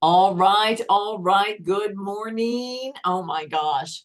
All right, all right. Good morning. Oh my gosh.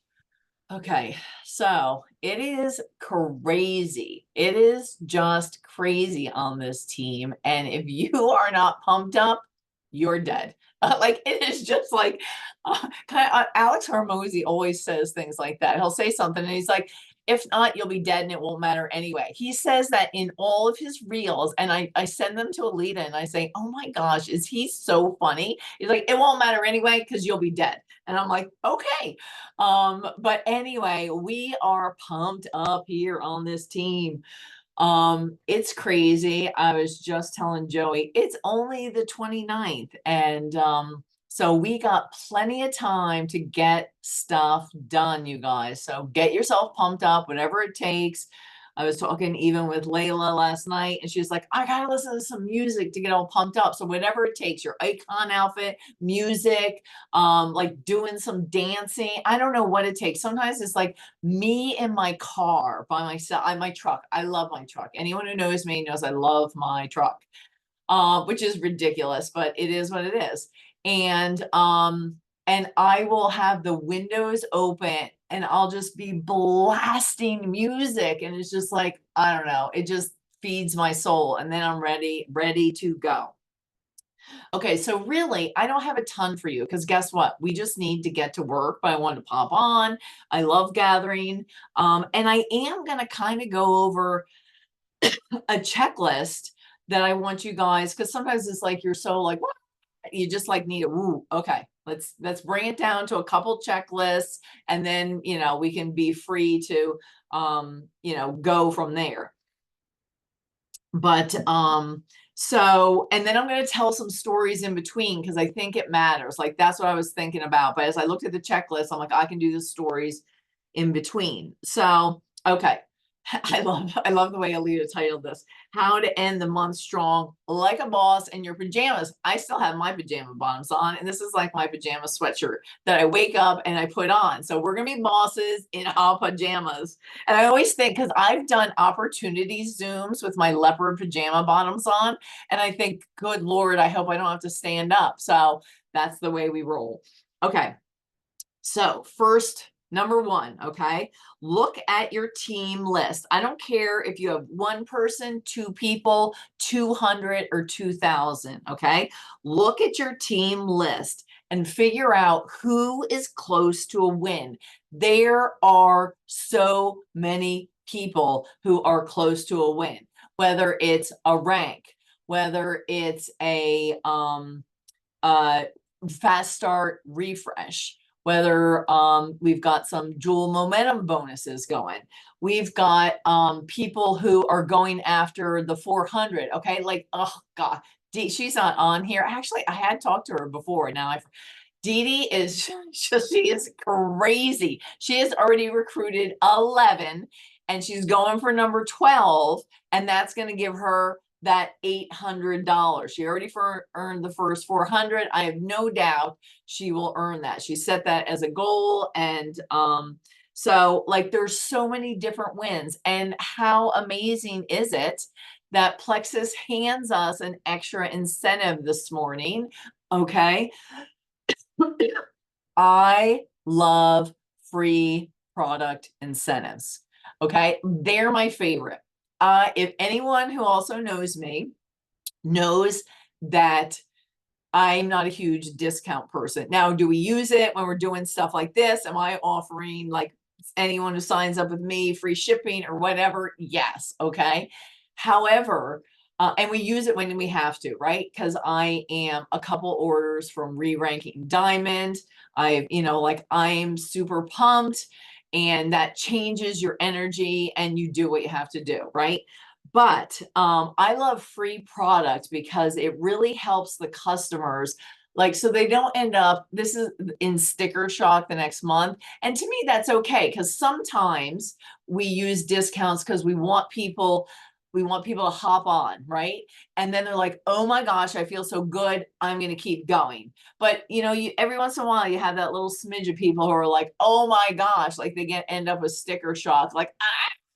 Okay, so it is crazy. It is just crazy on this team. And if you are not pumped up, you're dead. Like it is just like Alex Hormozy always says things like that. He'll say something and he's like, if not, you'll be dead and it won't matter anyway. He says that in all of his reels, and I send them to Alita and I say, oh my gosh, is he so funny? He's like, it won't matter anyway because you'll be dead. And I'm like, okay. But anyway, we are pumped up here on this team. It's crazy. I was just telling Joey, it's only the 29th, and so we got plenty of time to get stuff done, you guys. So get yourself pumped up, whatever it takes. I was talking even with Layla last night, and she was like, I gotta listen to some music to get all pumped up. So whatever it takes, your icon outfit, music, like doing some dancing. I don't know what it takes. Sometimes it's like me in my car by myself. My truck. I love my truck. Anyone who knows me knows I love my truck, which is ridiculous, but it is what it is. And I will have the windows open and I'll just be blasting music, and it's just like, I don't know, it just feeds my soul, and then I'm ready to go. Okay, so really, I don't have a ton for you because guess what? We just need to get to work, but I wanted to pop on. I love gathering. And I am going to kind of go over a checklist that I want you guys, because sometimes it's like you're so like, what? You just like need a woo. Okay, let's bring it down to a couple checklists, and then we can be free to go from there. But so, and then I'm going to tell some stories in between because I think it matters. Like that's what I was thinking about. But as I looked at the checklist, I'm like, I can do the stories in between. So, okay. I love the way Alita titled this. How to end the month strong like a boss in your pajamas. I still have my pajama bottoms on, and this is like my pajama sweatshirt that I wake up and I put on. So we're gonna be bosses in our pajamas. And I always think, because I've done opportunity Zooms with my leopard pajama bottoms on, and I think, good Lord, I hope I don't have to stand up. So that's the way we roll. Okay. So first, number one, okay, look at your team list. I don't care if you have one person, two people, 200 or 2,000, okay? Look at your team list and figure out who is close to a win. There are so many people who are close to a win, whether it's a rank, whether it's a fast start refresh, whether we've got some dual momentum bonuses going. We've got people who are going after the 400. Okay, like, oh God, she's not on here. Actually, I had talked to her before. Now Dee is just, she is crazy. She has already recruited 11 and she's going for number 12, and that's going to give her that $800. She already earned the first 400. I have no doubt she will earn that. She set that as a goal. And so like there's so many different wins. And how amazing is it that Plexus hands us an extra incentive this morning? Okay. I love free product incentives. Okay. They're my favorite. If anyone who also knows me knows that I'm not a huge discount person. Now, do we use it when we're doing stuff like this? Am I offering like anyone who signs up with me free shipping or whatever? Yes. Okay. However, and we use it when we have to, right? Because I am a couple orders from re-ranking Diamond. Like I'm super pumped, and that changes your energy and you do what you have to do, right? But I love free product because it really helps the customers. Like, so they don't end up, this is in sticker shock the next month. And to me, that's okay. Because sometimes we use discounts because we want people to hop on, right? And then they're like, oh my gosh, I feel so good, I'm going to keep going. But you every once in a while you have that little smidge of people who are like, oh my gosh, like they end up with sticker shock, like,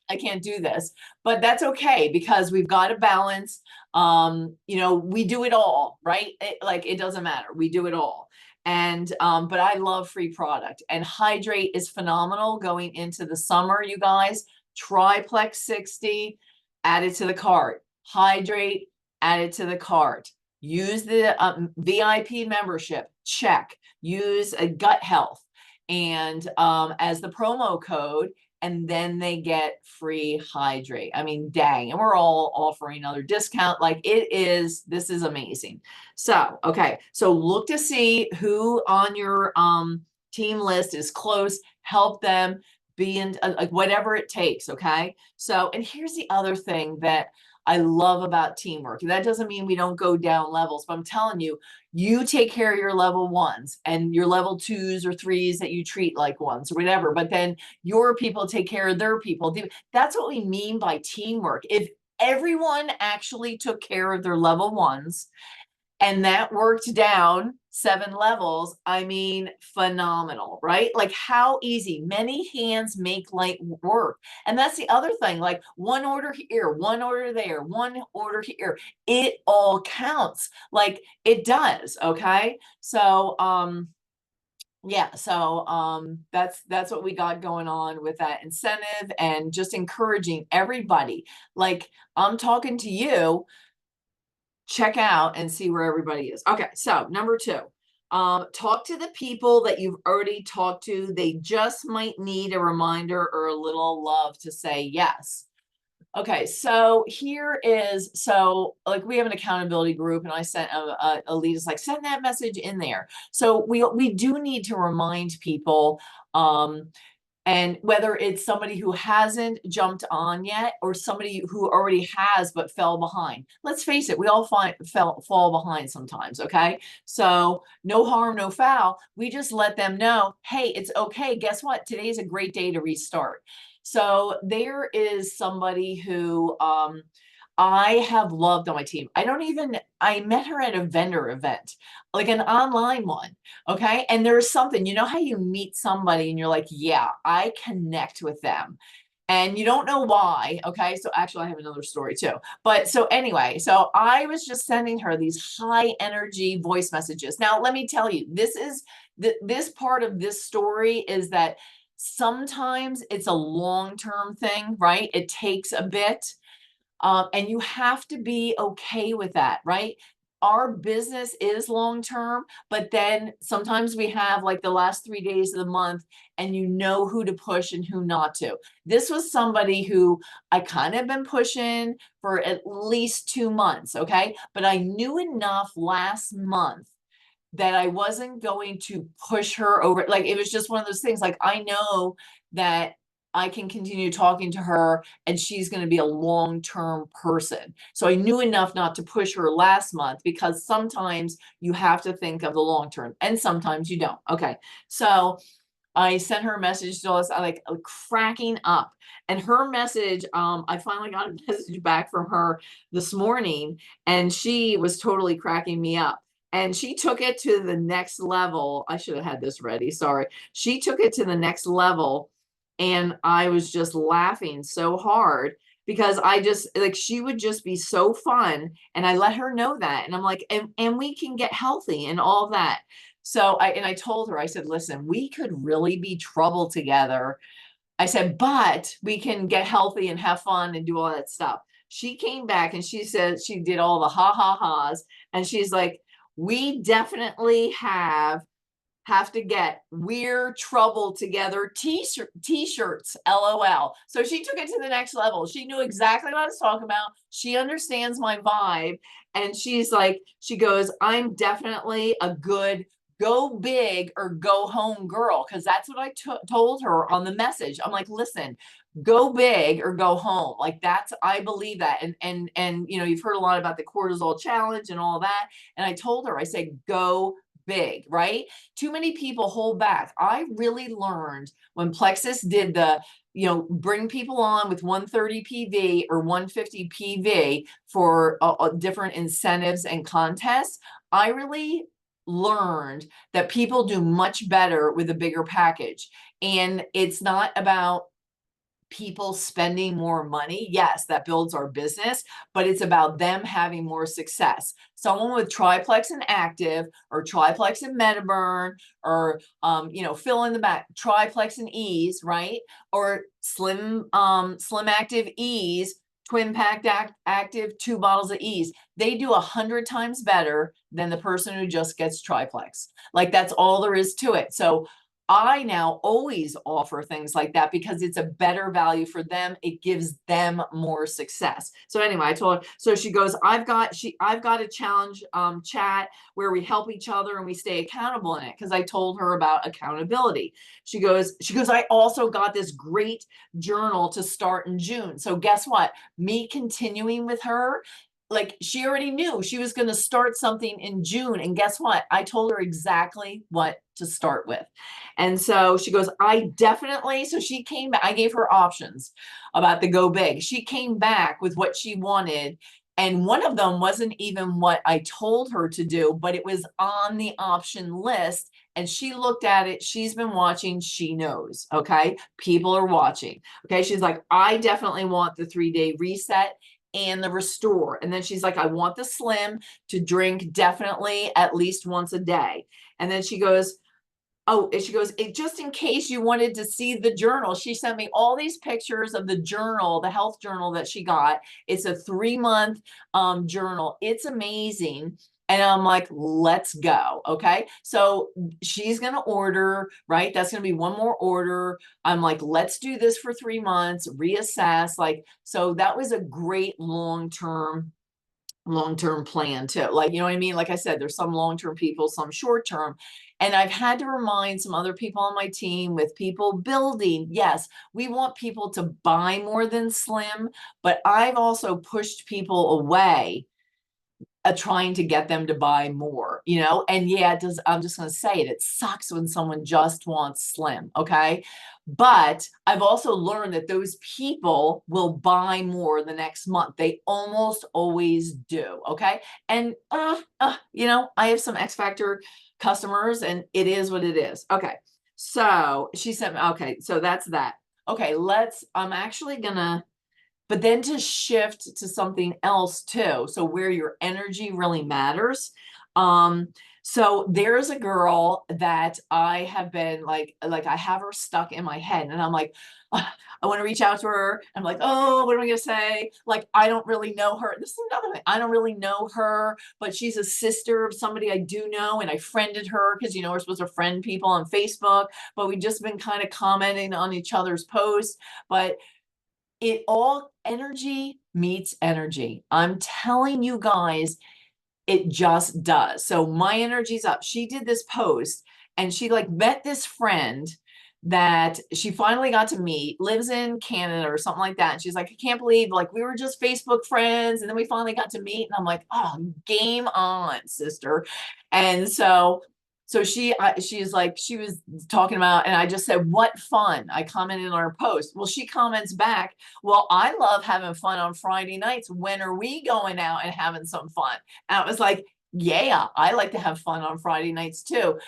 I can't do this. But that's okay because we've got a balance. You know, we do it all, right? Like it doesn't matter. We do it all. And but I love free product, and Hydrate is phenomenal going into the summer, you guys. Triplex 60, add it to the cart. Hydrate, add it to the cart. Use the VIP membership, check. Use a gut health and as the promo code, and then they get free Hydrate. I mean, dang, and we're all offering another discount. Like this is amazing. So, okay, so look to see who on your team list is close, help them be in like whatever it takes, okay? So, and here's the other thing that I love about teamwork. That doesn't mean we don't go down levels, but I'm telling you, you take care of your level ones and your level twos or threes that you treat like ones or whatever, but then your people take care of their people. That's what we mean by teamwork. If everyone actually took care of their level ones and that worked down 7 levels, I mean, phenomenal, right? Like how easy. Many hands make light work. And that's the other thing, like one order here, one order there, one order here, it all counts. Like it does, okay? So yeah, so that's what we got going on with that incentive, and just encouraging everybody. Like I'm talking to you, check out and see where everybody is. Okay, so number 2, talk to the people that you've already talked to. They just might need a reminder or a little love to say yes. Okay, so here is, so like we have an accountability group, and I sent a lead is like, send that message in there. So we do need to remind people, and whether it's somebody who hasn't jumped on yet or somebody who already has but fell behind. Let's face it, we all fall behind sometimes, okay? So no harm, no foul. We just let them know, hey, it's okay. Guess what? Today's a great day to restart. So there is somebody who I have loved on my team. I met her at a vendor event, like an online one. Okay. And there's something, you know how you meet somebody and you're like, yeah, I connect with them. And you don't know why. Okay. So actually, I have another story too. But so anyway, so I was just sending her these high energy voice messages. Now, let me tell you, this part of this story is that sometimes it's a long-term thing, right? It takes a bit. And you have to be okay with that, right? Our business is long term, but then sometimes we have like the last 3 days of the month and you know who to push and who not to. This was somebody who I kind of been pushing for at least 2 months, okay? But I knew enough last month that I wasn't going to push her over. Like it was just one of those things. Like I know that I can continue talking to her and she's going to be a long-term person. So I knew enough not to push her last month, because sometimes you have to think of the long term and sometimes you don't. Okay. So I sent her a message to us, like cracking up. And her message, I finally got a message back from her this morning, and she was totally cracking me up. And she took it to the next level. I should have had this ready. Sorry. She took it to the next level. And I was just laughing so hard because I just like, she would just be so fun. And I let her know that. And I'm like, and we can get healthy and all that. So I told her, I said, listen, we could really be trouble together. I said, but we can get healthy and have fun and do all that stuff. She came back and she said she did all the ha ha ha's. And she's like, we definitely have to get we're trouble together t-shirts, LOL. So she took it to the next level. She knew exactly what I was talking about. She understands my vibe. And she's like, she goes, I'm definitely a good go big or go home girl. Cause that's what I told her on the message. I'm like, listen, go big or go home. Like that's, I believe that. And you know, you've heard a lot about the cortisol challenge and all that. And I told her, I said, go big, right? Too many people hold back. I really learned when Plexus did the, you know, bring people on with 130 PV or 150 PV for different incentives and contests. I really learned that people do much better with a bigger package. And it's not about people spending more money, yes, that builds our business, but it's about them having more success. Someone with triplex and active, or triplex and Metaburn, or fill in the back, triplex and ease, right? Or slim active ease, twin packed active, 2 bottles of ease. They do 100 times better than the person who just gets triplex. Like, that's all there is to it. So I now always offer things like that because it's a better value for them. It gives them more success. So anyway, I told her, so she goes, I've got a challenge chat where we help each other and we stay accountable in it, because I told her about accountability. She goes, I also got this great journal to start in June. So guess what? Me continuing with her, like, she already knew she was going to start something in June. And guess what? I told her exactly what to start with. And so she goes, so she came back. I gave her options about the go big. She came back with what she wanted. And one of them wasn't even what I told her to do, but it was on the option list. And she looked at it. She's been watching. She knows. Okay. People are watching. Okay. She's like, I definitely want the 3-day reset and the restore. And then she's like, I want the slim to drink definitely at least once a day. And then she goes, just in case you wanted to see the journal, she sent me all these pictures of the journal, the health journal that she got. It's a 3-month journal. It's amazing. And I'm like, let's go. Okay. So she's going to order, right? That's going to be one more order. I'm like, let's do this for 3 months, reassess. Like, so that was a great long-term plan too. Like, you know what I mean? Like I said, there's some long-term people, some short-term. And I've had to remind some other people on my team, with people building, yes, we want people to buy more than slim, but I've also pushed people away, trying to get them to buy more, and yeah, I'm just going to say it sucks when someone just wants slim. Okay. But I've also learned that those people will buy more the next month. They almost always do. Okay. And, I have some X Factor customers, and it is what it is. Okay. So she said, okay, so that's that. Okay. I'm actually gonna, but then to shift to something else too. So where your energy really matters. So there's a girl that I have been like I have her stuck in my head, and I'm like, I want to reach out to her. I'm like, oh, what am I going to say? Like, I don't really know her. This is another thing. I don't really know her, but she's a sister of somebody I do know. And I friended her because, we're supposed to friend people on Facebook, but we've just been kind of commenting on each other's posts. But energy meets energy. I'm telling you guys, it just does. So my energy's up. She did this post, and she met this friend that she finally got to meet, lives in Canada or something like that. And she's like, I can't believe we were just Facebook friends, and then we finally got to meet. And I'm like, oh, game on, sister. And so she's like, she was talking about, and I just said, what fun. I commented on her post. Well, she comments back, well, I love having fun on Friday nights. When are we going out and having some fun? And I was like, yeah, I like to have fun on Friday nights too.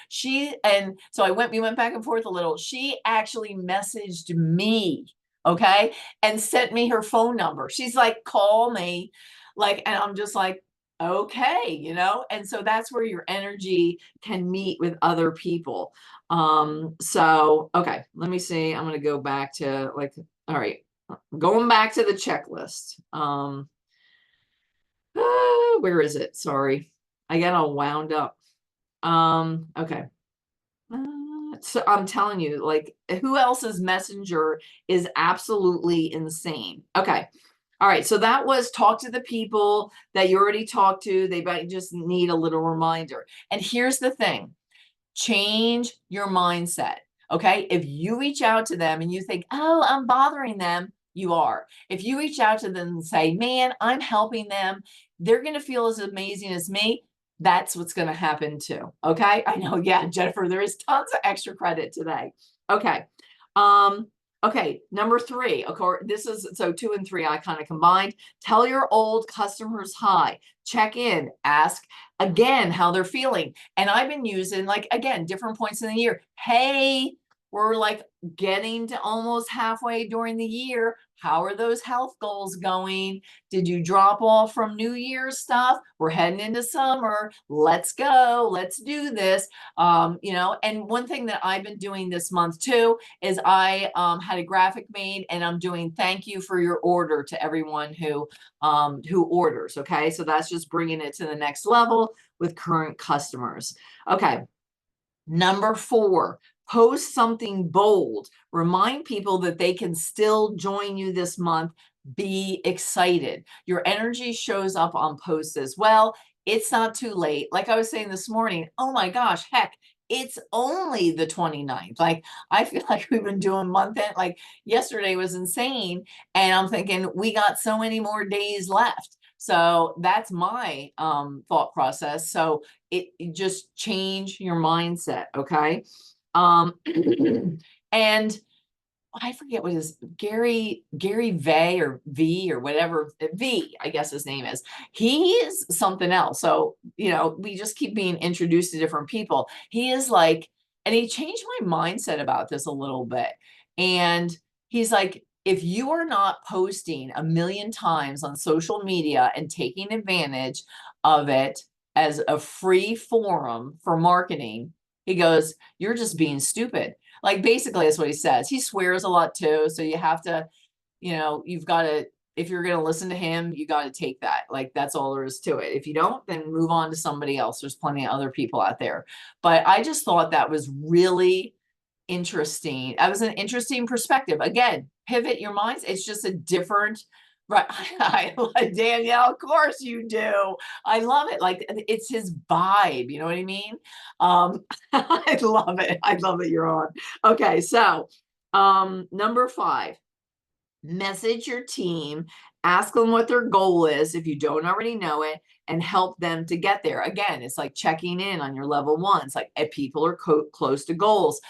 And so we went back and forth a little. She actually messaged me, okay, and sent me her phone number. She's like, call me. And I'm just like, okay, and so that's where your energy can meet with other people. So okay, let me see. I'm going to go back to all right, going back to the checklist. Where is it? Sorry, I got all wound up. Okay. So I'm telling you, who else's messenger is absolutely insane. Okay. All right. So that was talk to the people that you already talked to. They might just need a little reminder. And here's the thing, change your mindset. Okay. If you reach out to them and you think, oh, I'm bothering them, you are. If you reach out to them and say, man, I'm helping them, they're going to feel as amazing as me. That's what's going to happen too. Okay. I know. Yeah, Jennifer, there is tons of extra credit today. Okay. Okay. Number 3, of course, this is, so 2 and 3, I kind of combined. Tell your old customers hi, check in, ask again how they're feeling. And I've been using, again, different points in the year. Hey, we're like getting to almost halfway during the year. How are those health goals going? Did you drop off from New Year's stuff? We're heading into summer. Let's go. Let's do this. And one thing that I've been doing this month too is I had a graphic made, and I'm doing thank you for your order to everyone who orders. Okay, so that's just bringing it to the next level with current customers. Okay, number 4, post something bold. Remind people that they can still join you this month. Be excited. Your energy shows up on posts as well. It's not too late. Like I was saying this morning, oh my gosh, heck, it's only the 29th. Like, I feel like we've been doing month end. Like, yesterday was insane. And I'm thinking we got so many more days left. So that's my thought process. So it just change your mindset. Okay. And I forget what his Gary Vay or V or whatever, V, I guess his name is. He is something else. So, we just keep being introduced to different people. He is like, and he changed my mindset about this a little bit. And he's like, if you are not posting a million times on social media and taking advantage of it as a free forum for marketing, he goes, you're just being stupid. Like, basically, that's what he says. He swears a lot too. So you have to, you've got to, if you're going to listen to him, you got to take that. Like, that's all there is to it. If you don't, then move on to somebody else. There's plenty of other people out there. But I just thought that was really interesting. That was an interesting perspective. Again, pivot your minds. It's just a different, right? Danielle, of course you do. I love it. Like, it's his vibe. You know what I mean? I love it. I love it. You're on. Okay. So, number 5, message your team, ask them what their goal is if you don't already know it, and help them to get there. Again, it's like checking in on your level 1s. Like, if people are close to goals,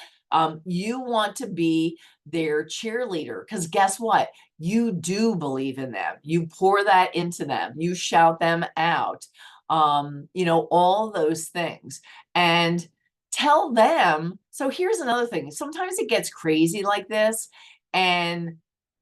you want to be their cheerleader, because guess what? You do believe in them. You pour that into them. You shout them out. All those things. And tell them. So here's another thing. Sometimes it gets crazy like this. And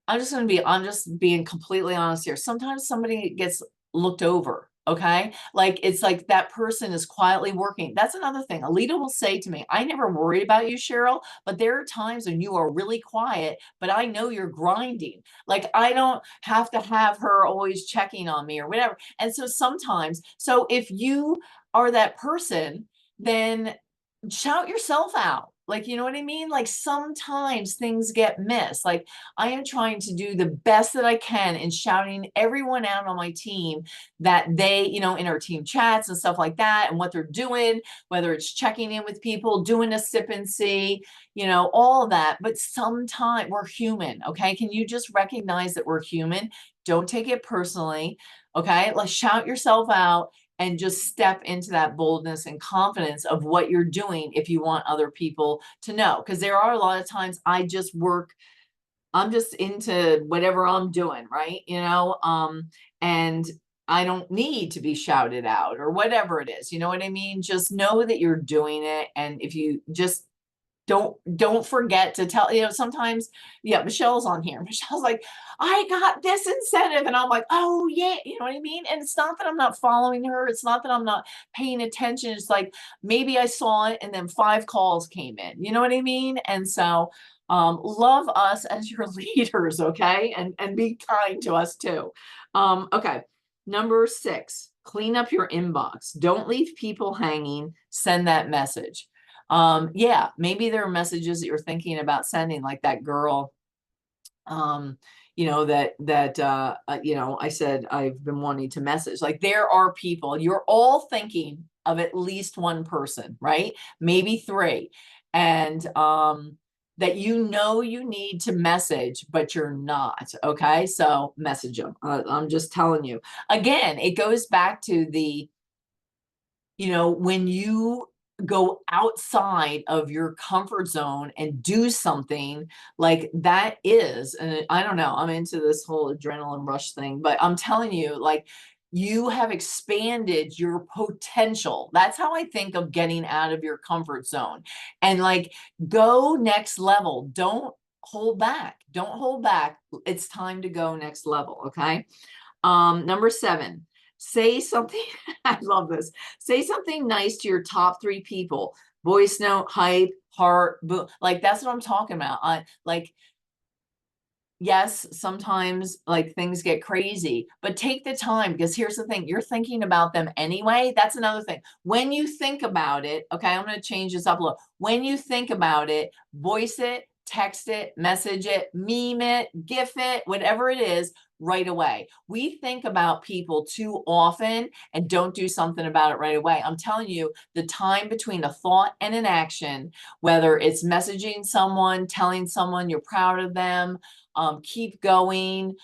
I'm just being completely honest here. Sometimes somebody gets looked over. Okay. Like, it's like that person is quietly working. That's another thing. Alita will say to me, I never worried about you, Cheryl, but there are times when you are really quiet, but I know you're grinding. Like, I don't have to have her always checking on me or whatever. And so sometimes, so if you are that person, then shout yourself out. Like, you know what I mean? Like, sometimes things get missed. Like, I am trying to do the best that I can in shouting everyone out on my team, that they, in our team chats and stuff like that, and what they're doing, whether it's checking in with people, doing a sip and see, all of that. But sometimes we're human. Okay. Can you just recognize that we're human? Don't take it personally. Okay. Like, shout yourself out and just step into that boldness and confidence of what you're doing if you want other people to know. Because there are a lot of times I'm just into whatever I'm doing, right? And I don't need to be shouted out or whatever it is. You know what I mean? Just know that you're doing it. And if you just don't forget to tell, sometimes, yeah, Michelle's on here. Michelle's like, I got this incentive. And I'm like, oh yeah. You know what I mean? And it's not that I'm not following her. It's not that I'm not paying attention. It's like, maybe I saw it and then 5 calls came in, you know what I mean? And so, love us as your leaders. Okay. And be kind to us too. Okay. Number 6, clean up your inbox. Don't leave people hanging. Send that message. Yeah, maybe there are messages that you're thinking about sending, like that girl, I said I've been wanting to message. Like, there are people, you're all thinking of at least one person, right? Maybe 3. And that you need to message, but you're not. Okay. So message them. I'm just telling you. Again, it goes back to the, when you go outside of your comfort zone and do something like that is, and I don't know, I'm into this whole adrenaline rush thing, but I'm telling you, like, you have expanded your potential. That's how I think of getting out of your comfort zone and like go next level. Don't hold back. Don't hold back. It's time to go next level. Okay. Number 7, say something. I love this. Say something nice to your top 3 people. Voice note, hype, heart, boom. Like that's what I'm talking about. Like yes, sometimes like things get crazy, but take the time because here's the thing, you're thinking about them anyway. That's another thing. When you think about it, okay, I'm going to change this up a little. When you think about it, voice it, text it, message it, meme it, gif it, whatever it is, right away. We think about people too often and don't do something about it right away. I'm telling you, the time between a thought and an action, whether it's messaging someone, telling someone you're proud of them, keep going,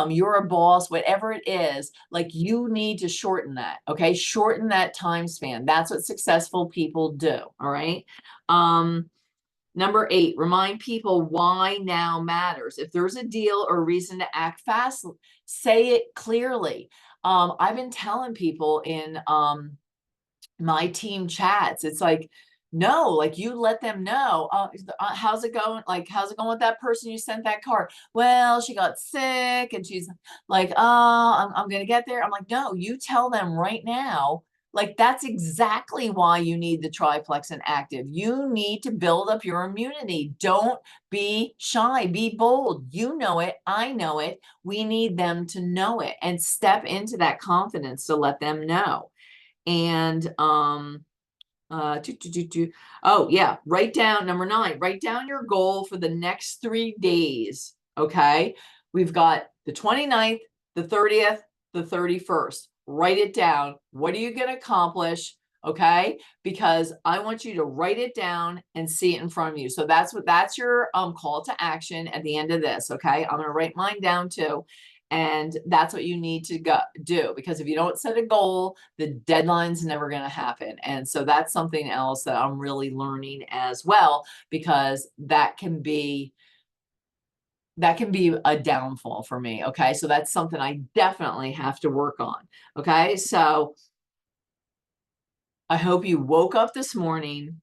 you're a boss, whatever it is, like you need to shorten that. Okay. Shorten that time span. That's what successful people do. All right. Number 8, remind people why now matters. If there's a deal or reason to act fast, say it clearly. I've been telling people in my team chats, it's like, no, like you let them know, how's it going? Like, how's it going with that person you sent that card? Well, she got sick and she's like, oh, I'm going to get there. I'm like, no, you tell them right now. Like, that's exactly why you need the triplex and active. You need to build up your immunity. Don't be shy, be bold. You know it. I know it. We need them to know it and step into that confidence to let them know. And oh yeah, write down number 9, write down your goal for the next 3 days. Okay, we've got the 29th, the 30th, the 31st. Write it down. What are you going to accomplish? Okay, because I want you to write it down and see it in front of you. So that's your call to action at the end of this. Okay, I'm going to write mine down too. And that's what you need to do, because if you don't set a goal, the deadline's never going to happen. And so that's something else that I'm really learning as well, because that can be a downfall for me. Okay. So that's something I definitely have to work on. Okay. So I hope you woke up this morning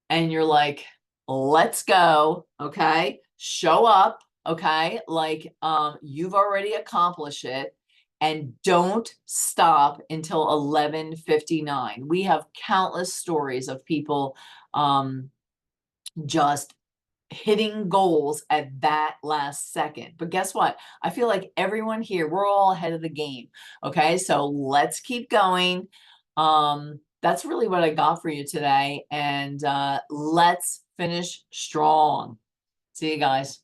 and you're like, let's go. Okay. Show up. Okay. Like, you've already accomplished it, and don't stop until 11:59. We have countless stories of people, just hitting goals at that last second. But guess what? I feel like everyone here, we're all ahead of the game. Okay. So let's keep going. That's really what I got for you today. And let's finish strong. See you guys.